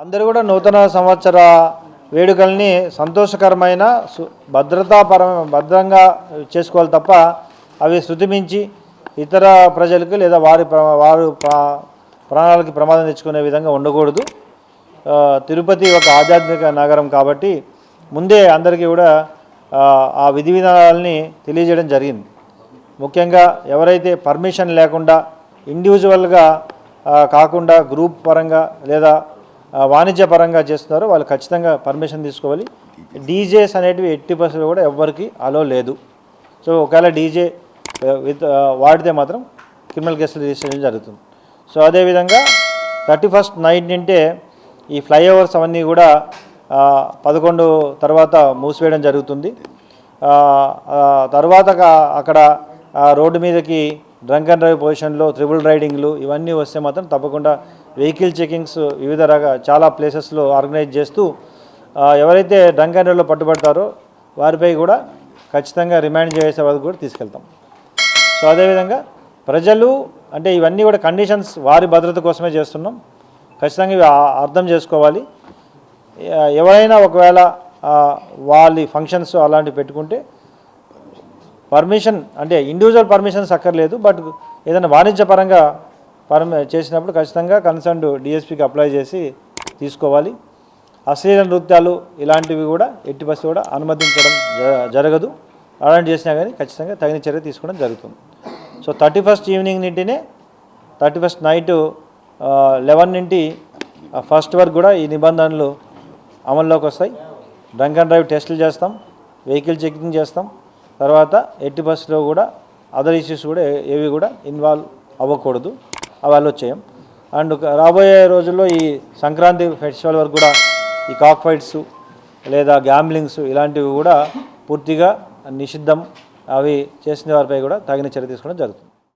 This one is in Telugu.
అందరూ కూడా నూతన సంవత్సర వేడుకల్ని సంతోషకరమైన భద్రంగా చేసుకోవాలి తప్ప అవి శృతిమించి ఇతర ప్రజలకు లేదా వారు ప్రాణాలకి ప్రమాదం తెచ్చుకునే విధంగా ఉండకూడదు. తిరుపతి ఒక ఆధ్యాత్మిక నగరం కాబట్టి ముందే అందరికీ కూడా ఆ విధి విధానాలని తెలియజేయడం జరిగింది. ముఖ్యంగా ఎవరైతే పర్మిషన్ లేకుండా ఇండివిజువల్గా కాకుండా గ్రూప్ పరంగా లేదా వాణిజ్య పరంగా చేస్తున్నారో వాళ్ళు ఖచ్చితంగా పర్మిషన్ తీసుకోవాలి. డీజేస్ అనేటివి 80% కూడా ఎవ్వరికి అలో లేదు. సో ఒకవేళ డీజే వాడితే మాత్రం క్రిమినల్ కేసులు రిజిస్ట్రేషన్ జరుగుతుంది. సో అదేవిధంగా 31st నైట్ నుంటే ఈ ఫ్లైఓవర్స్ అవన్నీ కూడా 11 తర్వాత మూసివేయడం జరుగుతుంది. తర్వాత అక్కడ రోడ్డు మీదకి డ్రంక్ అండ్ డ్రైవ్ పొజిషన్లో ట్రిపుల్ రైడింగ్లు ఇవన్నీ వస్తే మాత్రం తప్పకుండా వెహికల్ చెకింగ్స్ వివిధ చాలా ప్లేసెస్లో ఆర్గనైజ్ చేస్తూ ఎవరైతే డ్రంక్ అండ్ డ్రైవ్లో పట్టుబడతారో వారిపై కూడా ఖచ్చితంగా రిమాండ్ చేసే వరకు కూడా తీసుకెళ్తాం. సో అదేవిధంగా ప్రజలు అంటే ఇవన్నీ కూడా కండిషన్స్ వారి భద్రత కోసమే చేస్తున్నాం. ఖచ్చితంగా ఇవి అర్థం చేసుకోవాలి. ఎవరైనా ఒకవేళ వాళ్ళ ఫంక్షన్స్ అలాంటివి పెట్టుకుంటే పర్మిషన్ అంటే ఇండివిజువల్ పర్మిషన్స్ అక్కర్లేదు. బట్ ఏదైనా వాణిజ్యపరంగా చేసినప్పుడు ఖచ్చితంగా కన్సర్న్డ్ డిఎస్పీకి అప్లై చేసి తీసుకోవాలి. అశ్లీల నృత్యాలు ఇలాంటివి కూడా 80% కూడా అనుమతించడం జరగదు. అలాంటి చేసినా కానీ ఖచ్చితంగా తగిన చర్య తీసుకోవడం జరుగుతుంది. So 31st evening నుండినే 31st night 11 నుండి 1st వరకు కూడా ఈ నిబంధనలు అమల్లోకి వస్తాయి. డ్రంక్ అండ్ డ్రైవ్ టెస్టులు చేస్తాం, వెహికల్ చెకింగ్ చేస్తాం. తర్వాత 80%లో కూడా అదర్ ఇష్యూస్ కూడా ఏవి కూడా ఇన్వాల్వ్ అవ్వకూడదు, అవి అలో చేయం. అండ్ రాబోయే రోజుల్లో ఈ సంక్రాంతి ఫెస్టివల్ వరకు కూడా ఈ కాక్ ఫైట్స్ లేదా గ్యాంబ్లింగ్స్ ఇలాంటివి కూడా పూర్తిగా నిషిద్ధం. అవి చేసిన వారిపై కూడా తగిన చర్య తీసుకోవడం జరుగుతుంది.